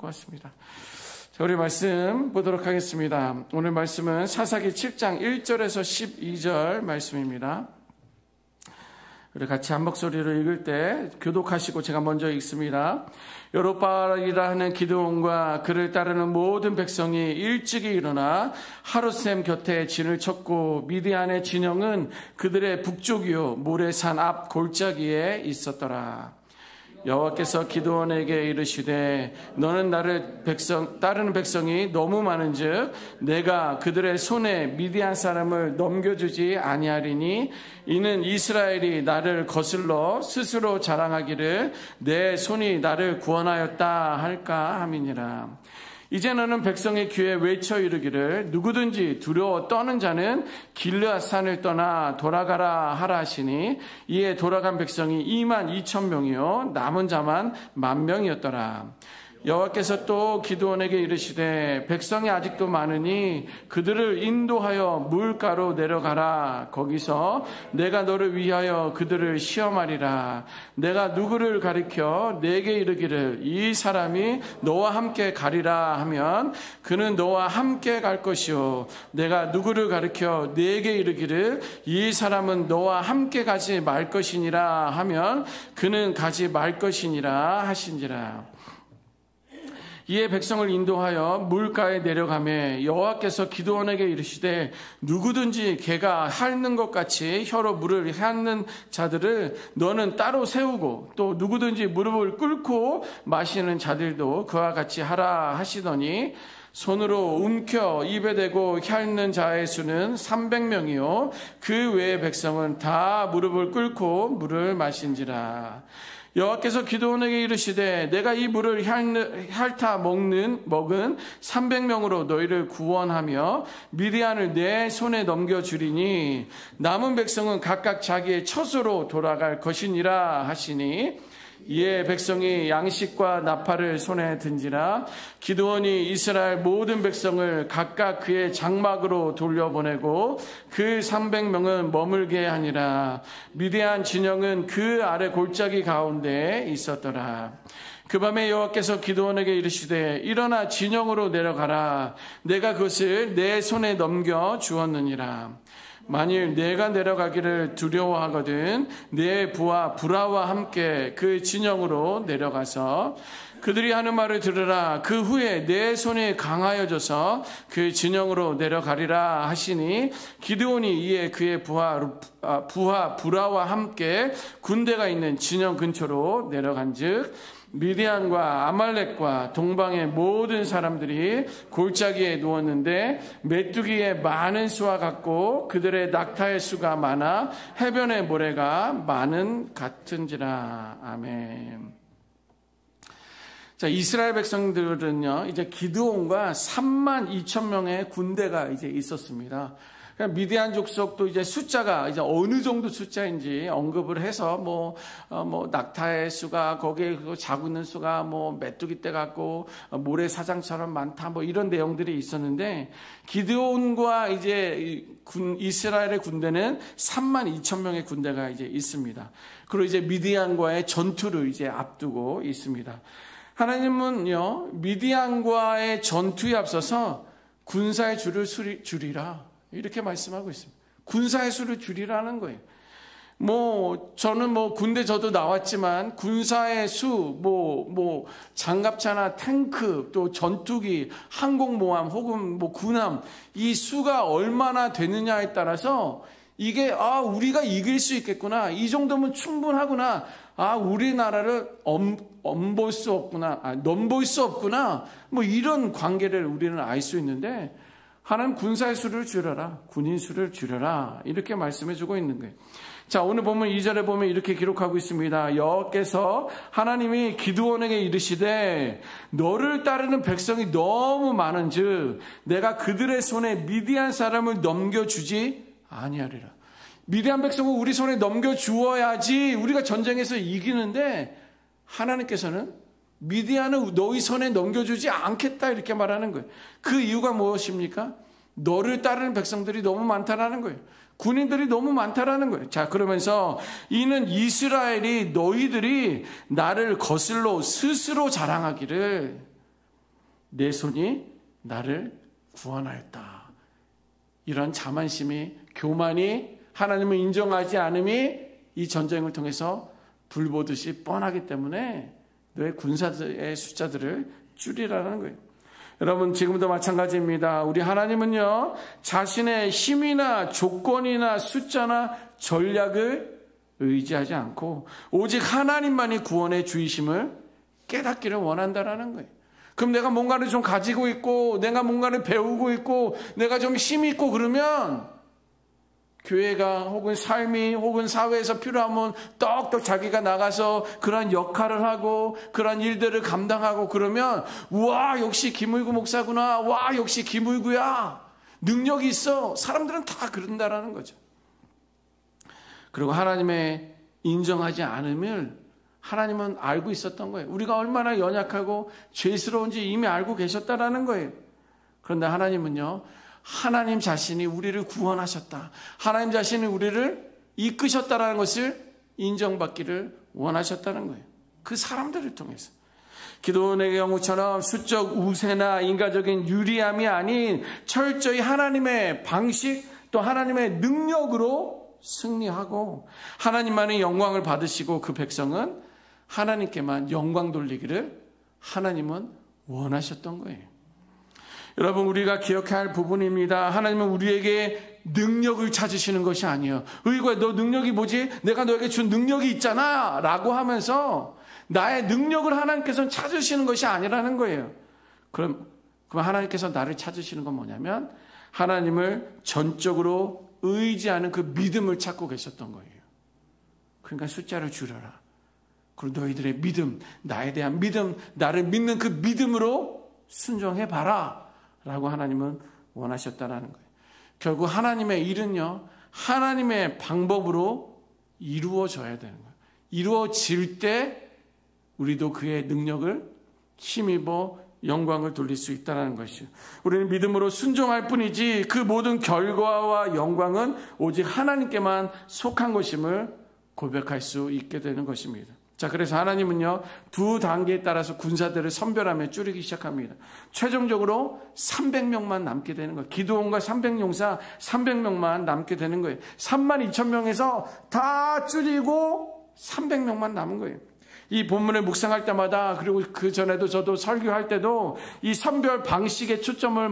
것 같습니다. 자, 우리 말씀 보도록 하겠습니다. 오늘 말씀은 사사기 7장 1절에서 12절 말씀입니다. 우리 같이 한 목소리로 읽을 때 교독하시고 제가 먼저 읽습니다. 여롯바알이라 하는 기드온과 그를 따르는 모든 백성이 일찍이 일어나 하룻샘 곁에 진을 쳤고 미디안의 진영은 그들의 북쪽이요 모레산 앞 골짜기에 있었더라. 여호와께서 기드온에게 이르시되 너는 나를 따르는 백성이 너무 많은즉 내가 그들의 손에 미디안 사람을 넘겨주지 아니하리니 이는 이스라엘이 나를 거슬러 스스로 자랑하기를 내 손이 나를 구원하였다 할까 함이니라. 이제 너는 백성의 귀에 외쳐 이르기를 누구든지 두려워 떠는 자는 길르앗 산을 떠나 돌아가라 하라 하시니 이에 돌아간 백성이 22,000명이요 남은 자만 10,000명이었더라. 여호와께서 또 기드온에게 이르시되 백성이 아직도 많으니 그들을 인도하여 물가로 내려가라. 거기서 내가 너를 위하여 그들을 시험하리라. 내가 누구를 가리켜 내게 이르기를 이 사람이 너와 함께 가리라 하면 그는 너와 함께 갈 것이요 내가 누구를 가리켜 내게 이르기를 이 사람은 너와 함께 가지 말 것이니라 하면 그는 가지 말 것이니라 하신지라. 이에 백성을 인도하여 물가에 내려가매 여호와께서 기드온에게 이르시되 누구든지 개가 핥는 것 같이 혀로 물을 핥는 자들을 너는 따로 세우고 또 누구든지 무릎을 꿇고 마시는 자들도 그와 같이 하라 하시더니 손으로 움켜 입에 대고 핥는 자의 수는 300명이요 그 외의 백성은 다 무릎을 꿇고 물을 마신지라. 여호와께서 기드온에게 이르시되 내가 이 물을 핥아 먹은 300명으로 너희를 구원하며 미디안을 내 손에 넘겨주리니 남은 백성은 각각 자기의 처소로 돌아갈 것이니라 하시니 이에 백성이 양식과 나팔을 손에 든지라. 기드온이 이스라엘 모든 백성을 각각 그의 장막으로 돌려보내고 그 300명은 머물게 하니라. 미디안 진영은 그 아래 골짜기 가운데 있었더라. 그 밤에 여호와께서 기드온에게 이르시되 일어나 진영으로 내려가라. 내가 그것을 내 손에 넘겨 주었느니라. 만일 내가 내려가기를 두려워하거든 내 부하 브라와 함께 그 진영으로 내려가서 그들이 하는 말을 들으라. 그 후에 내 손이 강하여져서 그 진영으로 내려가리라 하시니 기드온이 이에 그의 부하 브라와 함께 군대가 있는 진영 근처로 내려간즉 미디안과 아말렉과 동방의 모든 사람들이 골짜기에 누웠는데 메뚜기의 많은 수와 같고 그들의 낙타의 수가 많아 해변의 모래가 많은 같은지라. 아멘. 자, 이스라엘 백성들은요, 이제 기드온과 32,000명의 군대가 이제 있었습니다. 미디안 족속도 이제 숫자가 이제 어느 정도 숫자인지 언급을 해서 낙타의 수가 거기에 자고 수가 메뚜기 떼 같고 모래 사장처럼 많다 이런 내용들이 있었는데 기드온과 이제 이스라엘의 군대는 32,000명의 군대가 이제 있습니다. 그리고 이제 미디안과의 전투를 이제 앞두고 있습니다. 하나님은요 미디안과의 전투에 앞서서 군사의 수를 줄이라. 이렇게 말씀하고 있습니다. 군사의 수를 줄이라는 거예요. 저는 군대 저도 나왔지만 군사의 수, 장갑차나 탱크, 또 전투기, 항공모함 혹은 군함, 이 수가 얼마나 되느냐에 따라서 이게, 우리가 이길 수 있겠구나. 이 정도면 충분하구나. 우리나라를 넘볼 수 없구나. 이런 관계를 우리는 알 수 있는데, 하나님 군사의 수를 줄여라. 군인 수를 줄여라. 이렇게 말씀해 주고 있는 거예요. 자, 오늘 보면 2절에 보면 이렇게 기록하고 있습니다. 여호와께서 하나님이 기드온에게 이르시되 너를 따르는 백성이 너무 많은즉 내가 그들의 손에 미디안 사람을 넘겨주지 아니하리라. 미디안 백성은 우리 손에 넘겨주어야지 우리가 전쟁에서 이기는데 하나님께서는 미디안은 너희 손에 넘겨주지 않겠다 이렇게 말하는 거예요. 그 이유가 무엇입니까? 너를 따르는 백성들이 너무 많다라는 거예요. 군인들이 너무 많다라는 거예요. 자, 그러면서 이는 이스라엘이 너희들이 나를 거슬러 스스로 자랑하기를 내 손이 나를 구원하였다. 이런 자만심이, 교만이, 하나님을 인정하지 않음이 이 전쟁을 통해서 불보듯이 뻔하기 때문에 너의 군사의 숫자들을 줄이라는 거예요. 여러분, 지금도 마찬가지입니다. 우리 하나님은요, 자신의 힘이나 조건이나 숫자나 전략을 의지하지 않고 오직 하나님만이 구원의 주이심을 깨닫기를 원한다라는 거예요. 그럼 내가 뭔가를 좀 가지고 있고 내가 뭔가를 배우고 있고 내가 좀 힘이 있고 그러면 교회가 혹은 삶이 혹은 사회에서 필요하면 떡떡 자기가 나가서 그런 역할을 하고 그런 일들을 감당하고 그러면 와, 역시 김의구 목사구나. 와, 역시 김의구야. 능력이 있어. 사람들은 다 그런다라는 거죠. 그리고 하나님의 인정하지 않음을 하나님은 알고 있었던 거예요. 우리가 얼마나 연약하고 죄스러운지 이미 알고 계셨다라는 거예요. 그런데 하나님은요, 하나님 자신이 우리를 구원하셨다. 하나님 자신이 우리를 이끄셨다라는 것을 인정받기를 원하셨다는 거예요. 그 사람들을 통해서. 기도원의 경우처럼 수적 우세나 인간적인 유리함이 아닌 철저히 하나님의 방식 또 하나님의 능력으로 승리하고 하나님만의 영광을 받으시고 그 백성은 하나님께만 영광 돌리기를 하나님은 원하셨던 거예요. 여러분, 우리가 기억해야 할 부분입니다. 하나님은 우리에게 능력을 찾으시는 것이 아니에요. 의구야, 너 능력이 뭐지? 내가 너에게 준 능력이 있잖아 라고 하면서 나의 능력을 하나님께서는 찾으시는 것이 아니라는 거예요. 그럼 하나님께서 나를 찾으시는 건 뭐냐면 하나님을 전적으로 의지하는 그 믿음을 찾고 계셨던 거예요. 그러니까 숫자를 줄여라. 그리고 너희들의 믿음, 나에 대한 믿음, 나를 믿는 그 믿음으로 순종해봐라 라고 하나님은 원하셨다라는 거예요. 결국 하나님의 일은요, 하나님의 방법으로 이루어져야 되는 거예요. 이루어질 때 우리도 그의 능력을 힘입어 영광을 돌릴 수 있다는 것이죠. 우리는 믿음으로 순종할 뿐이지 그 모든 결과와 영광은 오직 하나님께만 속한 것임을 고백할 수 있게 되는 것입니다. 자, 그래서 하나님은요, 두 단계에 따라서 군사들을 선별하며 줄이기 시작합니다. 최종적으로 300명만 남게 되는 거예요. 기드온과 300용사 300명만 남게 되는 거예요. 32,000명에서 다 줄이고 300명만 남은 거예요. 이 본문을 묵상할 때마다, 그리고 그 전에도 저도 설교할 때도 이 선별 방식의 초점에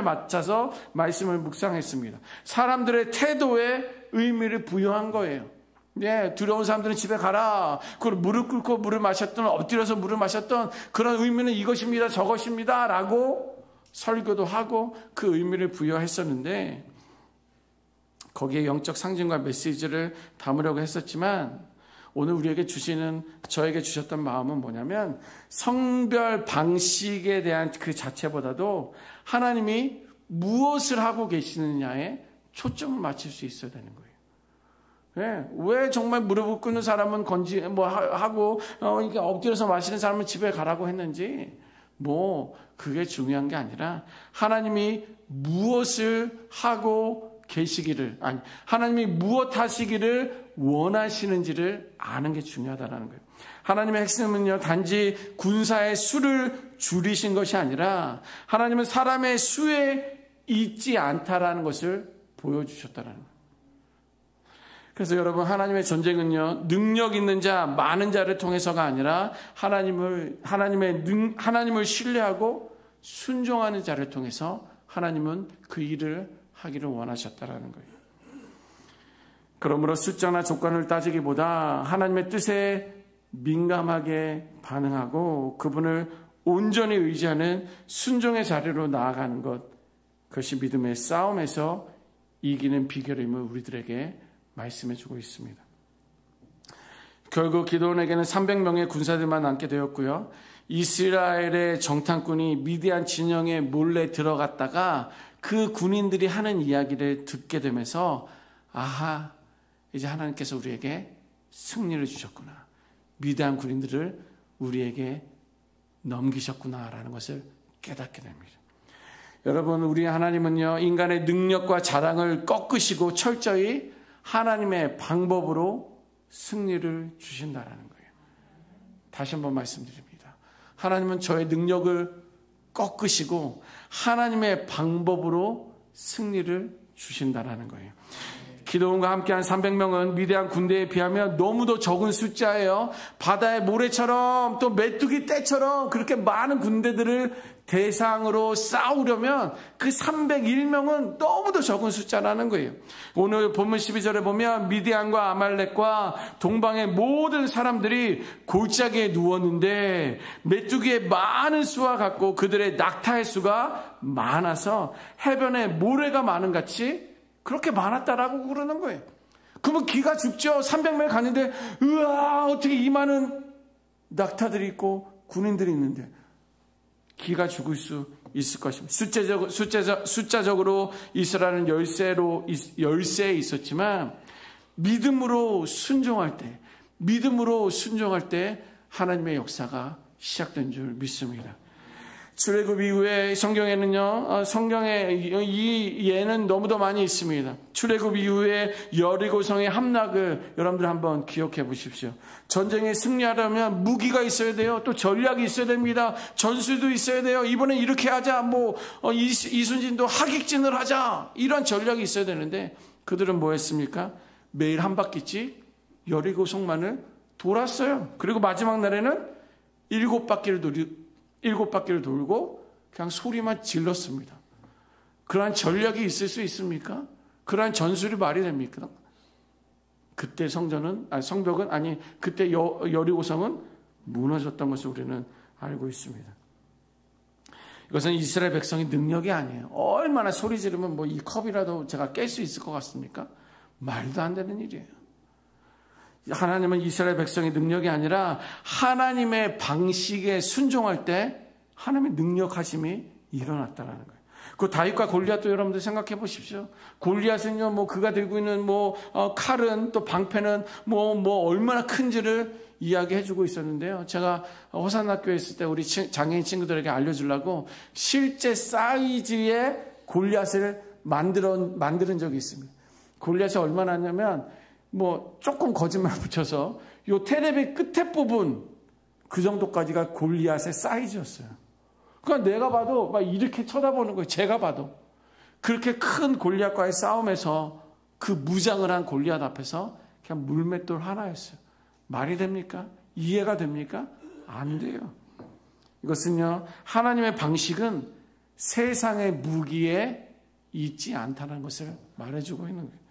맞춰서 말씀을 묵상했습니다. 사람들의 태도에 의미를 부여한 거예요. 예, 두려운 사람들은 집에 가라. 그걸 무릎 꿇고 물을 마셨던, 엎드려서 물을 마셨던 그런 의미는 이것입니다, 저것입니다 라고 설교도 하고 그 의미를 부여했었는데 거기에 영적 상징과 메시지를 담으려고 했었지만 오늘 우리에게 저에게 주셨던 마음은 뭐냐면 성별 방식에 대한 그 자체보다도 하나님이 무엇을 하고 계시느냐에 초점을 맞출 수 있어야 되는 거예요. 왜 정말 무릎을 꿇는 사람은 하고 이렇게 엎드려서 마시는 사람은 집에 가라고 했는지 그게 중요한 게 아니라 하나님이 무엇을 하고 계시기를 하나님이 무엇 하시기를 원하시는지를 아는 게 중요하다는 거예요. 하나님의 핵심은요, 단지 군사의 수를 줄이신 것이 아니라 하나님은 사람의 수에 있지 않다라는 것을 보여주셨다는 거예요. 그래서 여러분, 하나님의 전쟁은요, 능력 있는 자, 많은 자를 통해서가 아니라 하나님을 신뢰하고 순종하는 자를 통해서 하나님은 그 일을 하기를 원하셨다라는 거예요. 그러므로 숫자나 조건을 따지기보다 하나님의 뜻에 민감하게 반응하고 그분을 온전히 의지하는 순종의 자리로 나아가는 것, 그것이 믿음의 싸움에서 이기는 비결임을 우리들에게 말씀해주고 있습니다. 결국 기드온에게는 300명의 군사들만 남게 되었고요. 이스라엘의 정탐꾼이 미디안 진영에 몰래 들어갔다가 그 군인들이 하는 이야기를 듣게 되면서 아하, 이제 하나님께서 우리에게 승리를 주셨구나. 미디안 군인들을 우리에게 넘기셨구나라는 것을 깨닫게 됩니다. 여러분, 우리 하나님은요, 인간의 능력과 자랑을 꺾으시고 철저히 하나님의 방법으로 승리를 주신다라는 거예요. 다시 한번 말씀드립니다. 하나님은 저의 능력을 꺾으시고 하나님의 방법으로 승리를 주신다라는 거예요. 기도원과 함께한 300명은 미대한 군대에 비하면 너무도 적은 숫자예요. 바다의 모래처럼 또 메뚜기 떼처럼 그렇게 많은 군대들을 대상으로 싸우려면 그 301명은 너무도 적은 숫자라는 거예요. 오늘 본문 12절에 보면 미디안과 아말렉과 동방의 모든 사람들이 골짜기에 누웠는데 메뚜기의 많은 수와 같고 그들의 낙타의 수가 많아서 해변에 모래가 많은 같이 그렇게 많았다라고 그러는 거예요. 그러면 기가 죽죠. 300명 갔는데 으아 어떻게 이 많은 낙타들이 있고 군인들이 있는데 기가 죽을 수 있을 것입니다. 숫자적으로 이스라엘은 열세에 있었지만 믿음으로 순종할 때 하나님의 역사가 시작된 줄 믿습니다. 출애굽 이후에 성경에는요, 성경에 이 예는 너무도 많이 있습니다. 출애굽 이후에 여리고성의 함락을 여러분들 한번 기억해 보십시오. 전쟁에 승리하려면 무기가 있어야 돼요. 또 전략이 있어야 됩니다. 전술도 있어야 돼요. 이번엔 이렇게 하자. 이순신도 하객진을 하자. 이런 전략이 있어야 되는데 그들은 뭐 했습니까? 매일 한 바퀴씩 여리고성만을 돌았어요. 그리고 마지막 날에는 7바퀴를 돌고 그냥 소리만 질렀습니다. 그러한 전략이 있을 수 있습니까? 그러한 전술이 말이 됩니까? 그때 그때 여리고성은 무너졌던 것을 우리는 알고 있습니다. 이것은 이스라엘 백성의 능력이 아니에요. 얼마나 소리 지르면 이 컵이라도 제가 깰 수 있을 것 같습니까? 말도 안 되는 일이에요. 하나님은 이스라엘 백성의 능력이 아니라 하나님의 방식에 순종할 때 하나님의 능력하심이 일어났다라는 거예요. 그 다윗과 골리앗도 여러분들 생각해 보십시오. 골리앗은요, 그가 들고 있는 칼은 또 방패는 얼마나 큰지를 이야기해 주고 있었는데요. 제가 호산학교에 있을 때 우리 장애인 친구들에게 알려주려고 실제 사이즈의 골리앗을 만드는 적이 있습니다. 골리앗이 얼마나 하냐면 조금 거짓말 붙여서 요 테레비 끝에 부분 그 정도까지가 골리앗의 사이즈였어요. 그러니까 내가 봐도 막 이렇게 쳐다보는 거예요. 제가 봐도. 그렇게 큰 골리앗과의 싸움에서 그 무장을 한 골리앗 앞에서 그냥 물맷돌 하나였어요. 말이 됩니까? 이해가 됩니까? 안 돼요. 이것은요, 하나님의 방식은 세상의 무기에 있지 않다는 것을 말해주고 있는 거예요.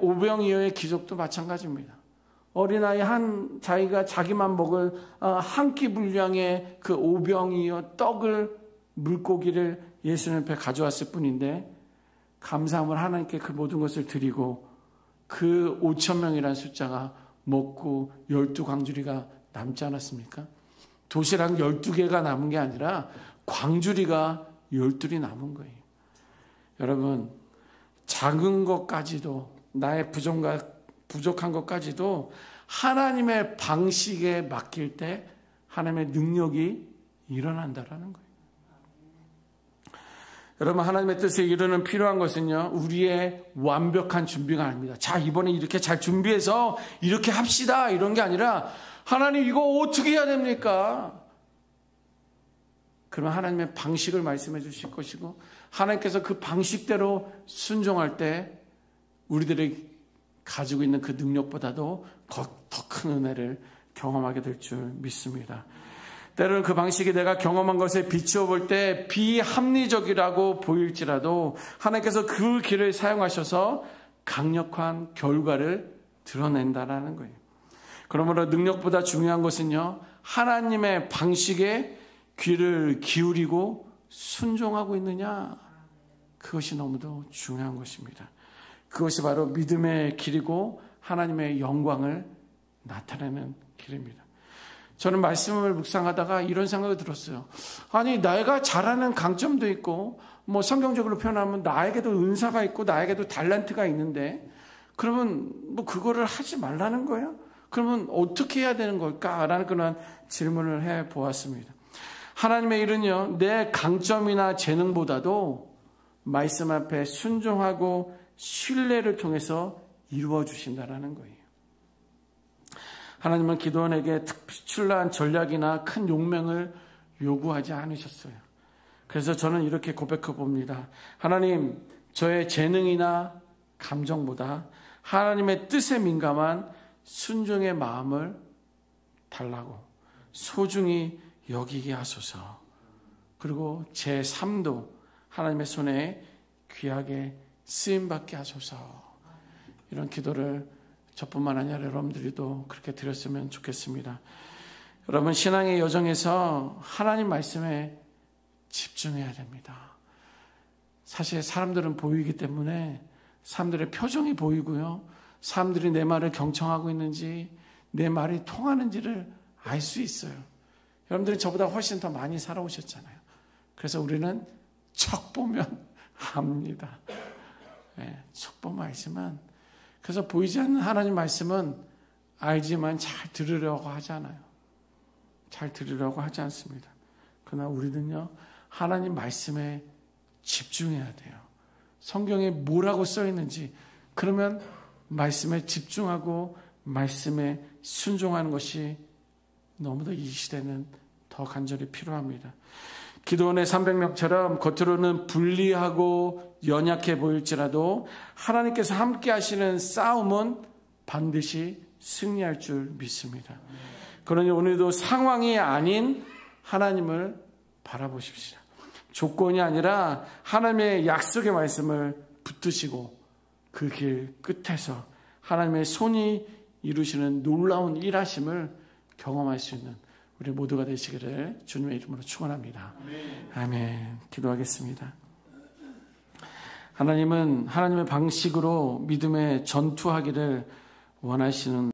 오병이어의 기적도 마찬가지입니다. 어린아이 자기가 자기만 먹을 한 끼 분량의 그 오병이어 물고기를 예수님 앞에 가져왔을 뿐인데 감사함을 하나님께 그 모든 것을 드리고 그 5,000명이라는 숫자가 먹고 12광주리가 남지 않았습니까? 도시락 12개가 남은 게 아니라 광주리가 12이 남은 거예요. 여러분, 작은 것까지도 나의 부족한 것까지도 하나님의 방식에 맡길 때 하나님의 능력이 일어난다라는 거예요. 여러분, 하나님의 뜻에 이루는 필요한 것은요, 우리의 완벽한 준비가 아닙니다. 자, 이번에 이렇게 잘 준비해서 이렇게 합시다 이런 게 아니라 하나님 이거 어떻게 해야 됩니까? 그러면 하나님의 방식을 말씀해 주실 것이고 하나님께서 그 방식대로 순종할 때 우리들이 가지고 있는 그 능력보다도 더 큰 은혜를 경험하게 될 줄 믿습니다. 때로는 그 방식이 내가 경험한 것에 비추어 볼 때 비합리적이라고 보일지라도 하나님께서 그 길을 사용하셔서 강력한 결과를 드러낸다라는 거예요. 그러므로 능력보다 중요한 것은요, 하나님의 방식에 귀를 기울이고 순종하고 있느냐, 그것이 너무도 중요한 것입니다. 그것이 바로 믿음의 길이고 하나님의 영광을 나타내는 길입니다. 저는 말씀을 묵상하다가 이런 생각이 들었어요. 아니, 내가 잘하는 강점도 있고 성경적으로 표현하면 나에게도 은사가 있고 나에게도 달란트가 있는데 그러면 그거를 하지 말라는 거예요? 그러면 어떻게 해야 되는 걸까라는 그런 질문을 해보았습니다. 하나님의 일은요, 내 강점이나 재능보다도 말씀 앞에 순종하고 신뢰를 통해서 이루어 주신다라는 거예요. 하나님은 기드온에게 특출난 전략이나 큰 용맹을 요구하지 않으셨어요. 그래서 저는 이렇게 고백해 봅니다. 하나님, 저의 재능이나 감정보다 하나님의 뜻에 민감한 순종의 마음을 달라고 소중히 여기게 하소서. 그리고 제 삶도 하나님의 손에 귀하게 쓰임받게 하소서. 이런 기도를 저뿐만 아니라 여러분들도 그렇게 드렸으면 좋겠습니다. 여러분, 신앙의 여정에서 하나님 말씀에 집중해야 됩니다. 사실 사람들은 보이기 때문에 사람들의 표정이 보이고요, 사람들이 내 말을 경청하고 있는지 내 말이 통하는지를 알 수 있어요. 여러분들이 저보다 훨씬 더 많이 살아오셨잖아요. 그래서 우리는 척 보면 압니다. 네, 척 보면 알지만, 그래서 보이지 않는 하나님 말씀은 알지만 잘 들으려고 하잖아요. 잘 들으려고 하지 않습니다. 그러나 우리는요, 하나님 말씀에 집중해야 돼요. 성경에 뭐라고 써 있는지, 그러면 말씀에 집중하고 말씀에 순종하는 것이 너무도 이 시대는 더 간절히 필요합니다. 기드온의 300명처럼 겉으로는 불리하고 연약해 보일지라도 하나님께서 함께 하시는 싸움은 반드시 승리할 줄 믿습니다. 그러니 오늘도 상황이 아닌 하나님을 바라보십시오. 조건이 아니라 하나님의 약속의 말씀을 붙드시고 그 길 끝에서 하나님의 손이 이루시는 놀라운 일하심을 경험할 수 있는 우리 모두가 되시기를 주님의 이름으로 축원합니다. 아멘. 기도하겠습니다. 하나님은 하나님의 방식으로 믿음에 전투하기를 원하시는